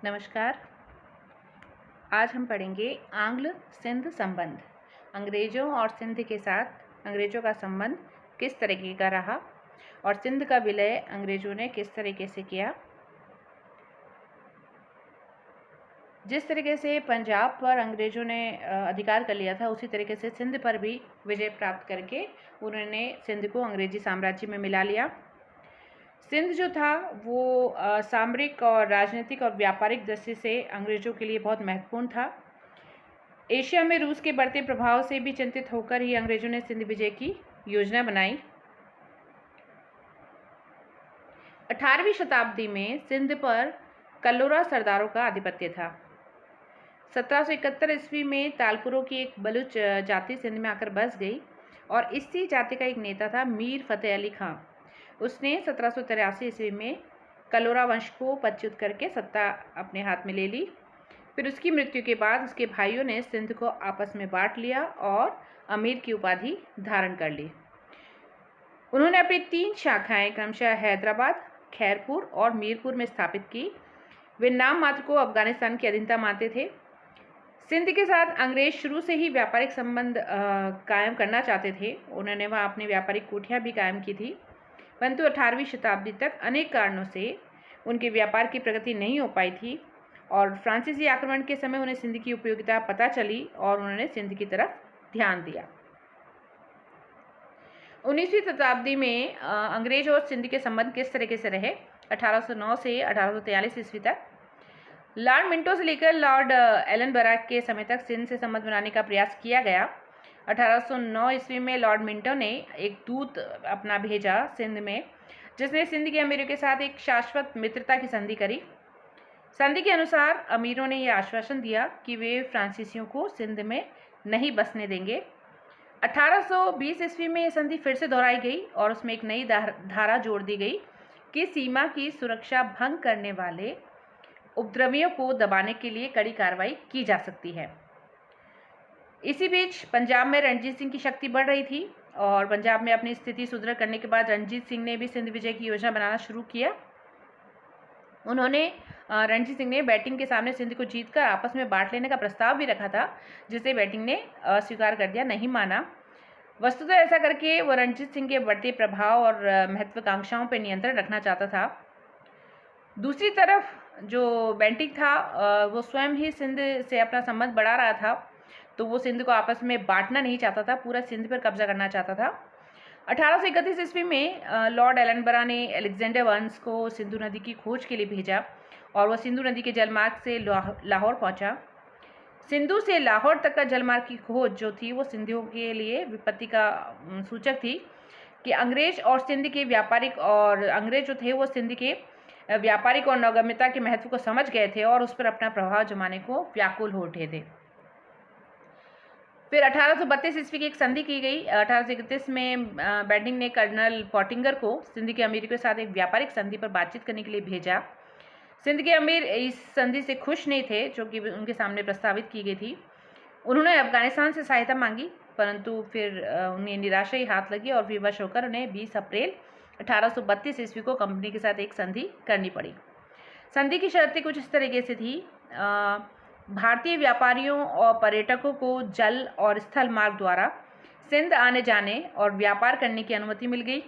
नमस्कार। आज हम पढ़ेंगे आंग्ल सिंध संबंध। अंग्रेज़ों और सिंध के साथ अंग्रेज़ों का संबंध किस तरीके का रहा और सिंध का विलय अंग्रेज़ों ने किस तरीके से किया। जिस तरीके से पंजाब पर अंग्रेज़ों ने अधिकार कर लिया था, उसी तरीके से सिंध पर भी विजय प्राप्त करके उन्होंने सिंध को अंग्रेजी साम्राज्य में मिला लिया। सिंध जो था वो सामरिक और राजनीतिक और व्यापारिक दृष्टि से अंग्रेज़ों के लिए बहुत महत्वपूर्ण था। एशिया में रूस के बढ़ते प्रभाव से भी चिंतित होकर ही अंग्रेज़ों ने सिंध विजय की योजना बनाई। 18वीं शताब्दी में सिंध पर कल्लोरा सरदारों का आधिपत्य था। 1771 ईस्वी में तालपुरों की एक बलूच जाति सिंध में आकर बस गई और इसी जाति का एक नेता था मीर फतेह अली खां। उसने 1783 ईस्वी में कल्लोरा वंश को पदच्युत करके सत्ता अपने हाथ में ले ली। फिर उसकी मृत्यु के बाद उसके भाइयों ने सिंध को आपस में बांट लिया और अमीर की उपाधि धारण कर ली। उन्होंने अपनी 3 शाखाएं क्रमशः हैदराबाद, खैरपुर और मीरपुर में स्थापित की। वे नाम मात्र को अफगानिस्तान की अधीनता मानते थे। सिंध के साथ अंग्रेज शुरू से ही व्यापारिक संबंध कायम करना चाहते थे। उन्होंने वहाँ अपनी व्यापारिक कोठियाँ भी कायम की थी, परंतु 18वीं शताब्दी तक अनेक कारणों से उनके व्यापार की प्रगति नहीं हो पाई थी और फ्रांसीसी आक्रमण के समय उन्हें सिंध की उपयोगिता पता चली और उन्होंने सिंध की तरफ ध्यान दिया। 19वीं शताब्दी में अंग्रेज और सिंध के संबंध किस तरीके से रहे? 1809 से 1843 ईस्वी तक लॉर्ड मिंटो से लेकर लॉर्ड एलनबरा के समय तक सिंध से संबंध बनाने का प्रयास किया गया। 1809 ईस्वी में लॉर्ड मिंटो ने एक दूत अपना भेजा सिंध में, जिसने सिंध के अमीरों के साथ एक शाश्वत मित्रता की संधि करी। संधि के अनुसार अमीरों ने यह आश्वासन दिया कि वे फ्रांसीसियों को सिंध में नहीं बसने देंगे। 1820 ईस्वी में यह संधि फिर से दोहराई गई और उसमें एक नई धारा जोड़ दी गई कि सीमा की सुरक्षा भंग करने वाले उपद्रवियों को दबाने के लिए कड़ी कार्रवाई की जा सकती है। इसी बीच पंजाब में रणजीत सिंह की शक्ति बढ़ रही थी और पंजाब में अपनी स्थिति सुदृढ़ करने के बाद रणजीत सिंह ने भी सिंध विजय की योजना बनाना शुरू किया। रणजीत सिंह ने बैटिंग के सामने सिंध को जीतकर आपस में बांट लेने का प्रस्ताव भी रखा था, जिसे बैटिंग ने अस्वीकार कर दिया, नहीं माना। वस्तुतः ऐसा करके वो रणजीत सिंह के बढ़ते प्रभाव और महत्वाकांक्षाओं पर नियंत्रण रखना चाहता था। दूसरी तरफ जो बेंटिक था वो स्वयं ही सिंध से अपना संबंध बढ़ा रहा था, तो वो सिंध को आपस में बांटना नहीं चाहता था, पूरा सिंध पर कब्जा करना चाहता था। 1831 ईस्वी में लॉर्ड एलनबरा ने अलेक्जेंडर वंस को सिंधु नदी की खोज के लिए भेजा और वह सिंधु नदी के जलमार्ग से लाहौर पहुंचा। सिंधु से लाहौर तक का जलमार्ग की खोज जो थी वो सिंधियों के लिए विपत्ति का सूचक थी कि अंग्रेज जो थे वो सिंध के व्यापारिक और नौगम्यता के महत्व को समझ गए थे और उस पर अपना प्रभाव जमाने को व्याकुल हो उठे थे। फिर 1832 ईस्वी की एक संधि की गई। 1831 में बेंटिक ने कर्नल पॉटिंगर को सिंध के अमीर के साथ एक व्यापारिक संधि पर बातचीत करने के लिए भेजा। सिंध के अमीर इस संधि से खुश नहीं थे जो कि उनके सामने प्रस्तावित की गई थी। उन्होंने अफगानिस्तान से सहायता मांगी, परंतु फिर उन्हें निराशा ही हाथ लगी और विवश होकर उन्हें 20 अप्रैल 1832 ईस्वी को कंपनी के साथ एक संधि करनी पड़ी। संधि की शर्तें कुछ इस तरीके से थी। भारतीय व्यापारियों और पर्यटकों को जल और स्थल मार्ग द्वारा सिंध आने जाने और व्यापार करने की अनुमति मिल गई,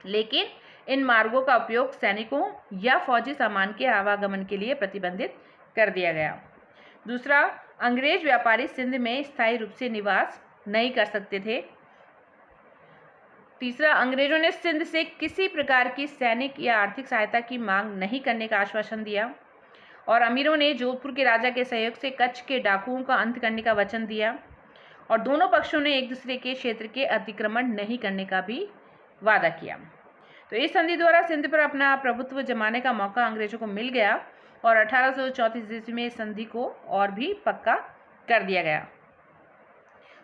लेकिन इन मार्गों का उपयोग सैनिकों या फौजी सामान के आवागमन के लिए प्रतिबंधित कर दिया गया। दूसरा, अंग्रेज व्यापारी सिंध में स्थायी रूप से निवास नहीं कर सकते थे। तीसरा, अंग्रेजों ने सिंध से किसी प्रकार की सैनिक या आर्थिक सहायता की मांग नहीं करने का आश्वासन दिया और अमीरों ने जोधपुर के राजा के सहयोग से कच्छ के डाकुओं का अंत करने का वचन दिया और दोनों पक्षों ने एक दूसरे के क्षेत्र के अतिक्रमण नहीं करने का भी वादा किया। तो इस संधि द्वारा सिंध पर अपना प्रभुत्व जमाने का मौका अंग्रेजों को मिल गया और 1834 ईस्वी में इस संधि को और भी पक्का कर दिया गया।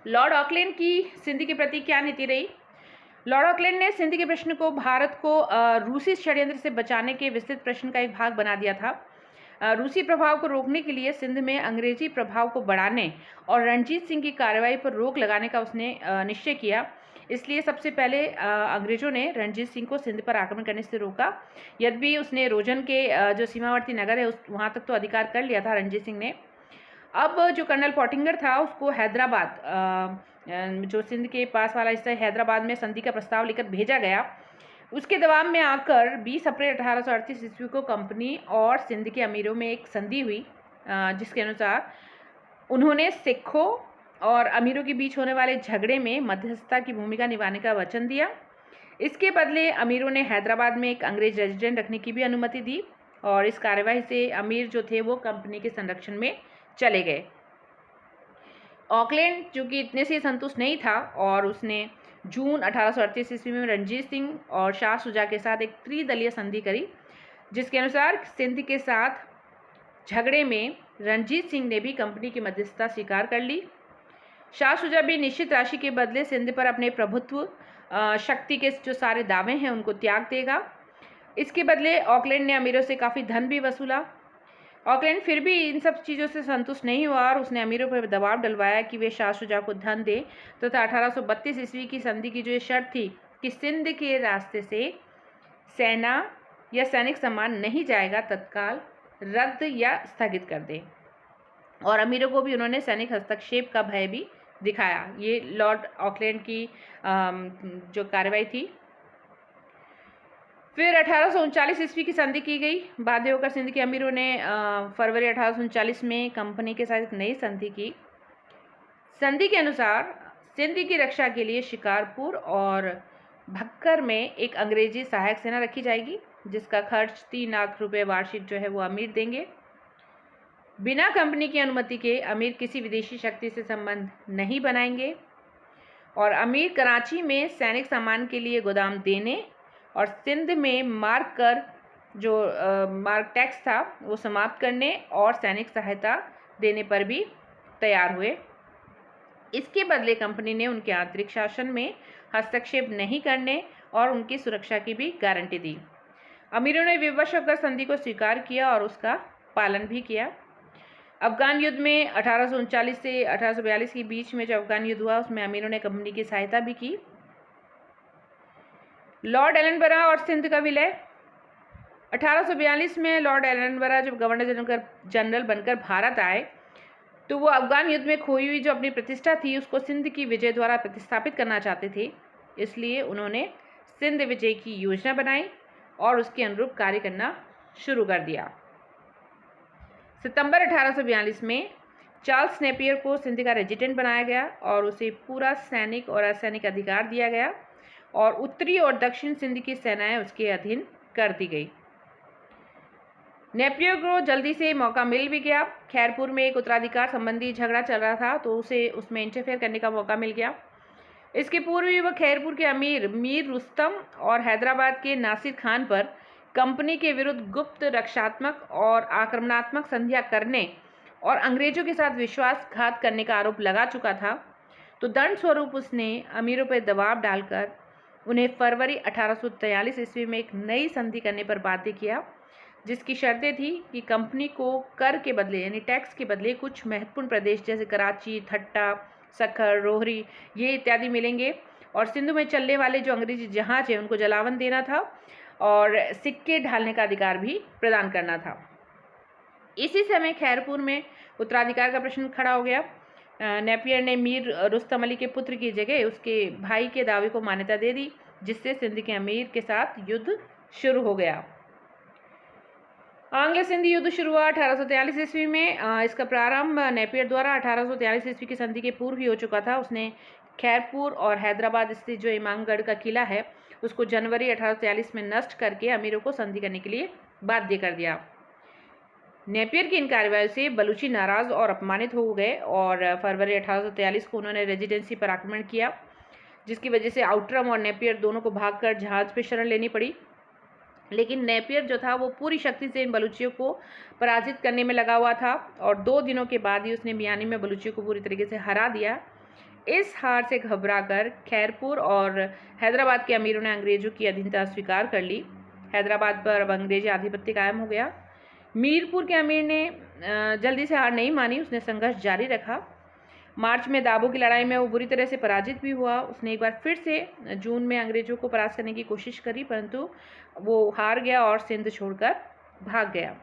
लॉर्ड ऑकलैंड की सिंध के प्रति क्या नीति रही? लॉर्ड ऑकलैंड ने सिंध के प्रश्न को भारत को रूसी षड्यंत्र से बचाने के विस्तृत प्रश्न का एक भाग बना दिया था। रूसी प्रभाव को रोकने के लिए सिंध में अंग्रेजी प्रभाव को बढ़ाने और रणजीत सिंह की कार्रवाई पर रोक लगाने का उसने निश्चय किया। इसलिए सबसे पहले अंग्रेज़ों ने रणजीत सिंह को सिंध पर आक्रमण करने से रोका। यद्यपि उसने रोजन के जो सीमावर्ती नगर है उस वहाँ तक तो अधिकार कर लिया था रणजीत सिंह ने। अब जो कर्नल पॉटिंगर था उसको हैदराबाद जो सिंध के पास वाला हिस्सा है हैदराबाद में संधि का प्रस्ताव लेकर भेजा गया। उसके दबाव में आकर 20 अप्रैल 1838 ईस्वी को कंपनी और सिंध के अमीरों में एक संधि हुई, जिसके अनुसार उन्होंने सिखों और अमीरों के बीच होने वाले झगड़े में मध्यस्थता की भूमिका निभाने का वचन दिया। इसके बदले अमीरों ने हैदराबाद में एक अंग्रेज रेजिडेंट रखने की भी अनुमति दी और इस कार्यवाही से अमीर जो थे वो कंपनी के संरक्षण में चले गए। ऑकलैंड जो कि इतने से संतुष्ट नहीं था और उसने जून 1838 ईस्वी में रणजीत सिंह और शाह शुजा के साथ एक त्रिदलीय संधि करी, जिसके अनुसार सिंध के साथ झगड़े में रणजीत सिंह ने भी कंपनी की मध्यस्थता स्वीकार कर ली। शाह शुजा भी निश्चित राशि के बदले सिंध पर अपने प्रभुत्व शक्ति के जो सारे दावे हैं उनको त्याग देगा। इसके बदले ऑकलैंड ने अमीरों से काफ़ी धन भी वसूला। ऑकलैंड फिर भी इन सब चीज़ों से संतुष्ट नहीं हुआ और उसने अमीरों पर दबाव डलवाया कि वे शाह शुजा को धन दें तथा 1832 ईस्वी की संधि की जो ये शर्त थी कि सिंध के रास्ते से सेना या सैनिक सामान नहीं जाएगा तत्काल रद्द या स्थगित कर दें। और अमीरों को भी उन्होंने सैनिक हस्तक्षेप का भय भी दिखाया। ये लॉर्ड ऑकलैंड की जो कार्रवाई थी। फिर 1839 ईस्वी की संधि की गई। बाध्य होकर सिंध के अमीरों ने फरवरी 1839 में कंपनी के साथ एक नई संधि की। संधि के अनुसार सिंध की रक्षा के लिए शिकारपुर और भक्कर में एक अंग्रेजी सहायक सेना रखी जाएगी, जिसका खर्च 3 लाख रुपए वार्षिक जो है वो अमीर देंगे। बिना कंपनी की अनुमति के अमीर किसी विदेशी शक्ति से संबंध नहीं बनाएंगे और अमीर कराची में सैनिक सामान के लिए गोदाम देने और सिंध में मार्क कर जो मार्क टैक्स था वो समाप्त करने और सैनिक सहायता देने पर भी तैयार हुए। इसके बदले कंपनी ने उनके आंतरिक शासन में हस्तक्षेप नहीं करने और उनकी सुरक्षा की भी गारंटी दी। अमीरों ने विवश होकर संधि को स्वीकार किया और उसका पालन भी किया। अफगान युद्ध में 1839 से 1842 के बीच में जो अफगान युद्ध हुआ उसमें अमीरों ने कंपनी की सहायता भी की। लॉर्ड एलनबरा और सिंध का विलय। 1842 में लॉर्ड एलनबरा जब गवर्नर जनरल बनकर भारत आए तो वो अफगान युद्ध में खोई हुई जो अपनी प्रतिष्ठा थी उसको सिंध की विजय द्वारा प्रतिस्थापित करना चाहते थे। इसलिए उन्होंने सिंध विजय की योजना बनाई और उसके अनुरूप कार्य करना शुरू कर दिया। सितंबर 1842 में चार्ल्स नेपियर को सिंध का रेजिडेंट बनाया गया और उसे पूरा सैनिक और असैनिक अधिकार दिया गया और उत्तरी और दक्षिण सिंध की सेनाएं उसके अधीन कर दी गई। नेपियर को जल्दी से मौका मिल भी गया। खैरपुर में एक उत्तराधिकार संबंधी झगड़ा चल रहा था तो उसे उसमें इंटरफेयर करने का मौका मिल गया। इसके पूर्व भी वह खैरपुर के अमीर मीर रुस्तम और हैदराबाद के नासिर खान पर कंपनी के विरुद्ध गुप्त रक्षात्मक और आक्रमणात्मक संधियां करने और अंग्रेजों के साथ विश्वासघात करने का आरोप लगा चुका था। तो दंड स्वरूप उसने अमीरों पर दबाव डालकर उन्हें फरवरी 1843 ईस्वी में एक नई संधि करने पर बाध्य किया, जिसकी शर्तें थी कि कंपनी को कर के बदले यानी टैक्स के बदले कुछ महत्वपूर्ण प्रदेश जैसे कराची, ठट्टा, सखर, रोहरी ये इत्यादि मिलेंगे और सिंधु में चलने वाले जो अंग्रेजी जहाज हैं उनको जलावन देना था और सिक्के ढालने का अधिकार भी प्रदान करना था। इसी समय खैरपुर में उत्तराधिकार का प्रश्न खड़ा हो गया। नेपियर ने मीर रुस्तम अली के पुत्र की जगह उसके भाई के दावे को मान्यता दे दी, जिससे सिंध के अमीर के साथ युद्ध शुरू हो गया। आंग्ल सिंध युद्ध शुरू हुआ 1843 ईस्वी में। इसका प्रारंभ नेपियर द्वारा 1843 ईस्वी की संधि के पूर्व ही हो चुका था। उसने खैरपुर और हैदराबाद स्थित जो इमामगढ़ का किला है उसको जनवरी 1843 में नष्ट करके अमीरों को संधि करने के लिए बाध्य कर दिया। नेपियर की इन कार्रवाई से बलूची नाराज और अपमानित हो गए और फरवरी 1843 को उन्होंने रेजिडेंसी पर आक्रमण किया, जिसकी वजह से आउटरम और नेपियर दोनों को भागकर जहाज पर शरण लेनी पड़ी। लेकिन नेपियर जो था वो पूरी शक्ति से इन बलूचियों को पराजित करने में लगा हुआ था और 2 दिनों के बाद ही उसने मियानी में बलूचियों को पूरी तरीके से हरा दिया। इस हार से घबराकर खैरपुर और हैदराबाद के अमीरों ने अंग्रेजों की अधीनता स्वीकार कर ली। हैदराबाद पर अब अंग्रेजी आधिपत्य कायम हो गया। मीरपुर के अमीर ने जल्दी से हार नहीं मानी, उसने संघर्ष जारी रखा। मार्च में दाबो की लड़ाई में वो बुरी तरह से पराजित भी हुआ। उसने एक बार फिर से जून में अंग्रेज़ों को परास्त करने की कोशिश करी, परंतु वो हार गया और सिंध छोड़कर भाग गया।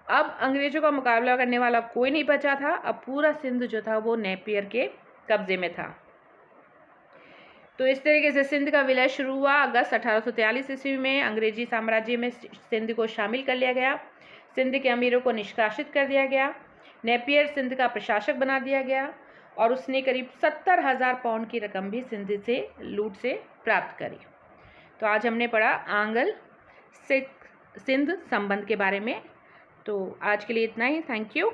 अब अंग्रेज़ों का मुकाबला करने वाला कोई नहीं बचा था। अब पूरा सिंध जो था वो नेपियर के कब्जे में था। तो इस तरीके से सिंध का विलय शुरू हुआ। अगस्त 1843 ईस्वी में अंग्रेजी साम्राज्य में सिंध को शामिल कर लिया गया। सिंध के अमीरों को निष्कासित कर दिया गया। नेपियर सिंध का प्रशासक बना दिया गया और उसने करीब 70,000 पाउंड की रकम भी सिंध से लूट से प्राप्त करी। तो आज हमने पढ़ा आंग्ल सिख सिंध संबंध के बारे में। तो आज के लिए इतना ही। Thank you.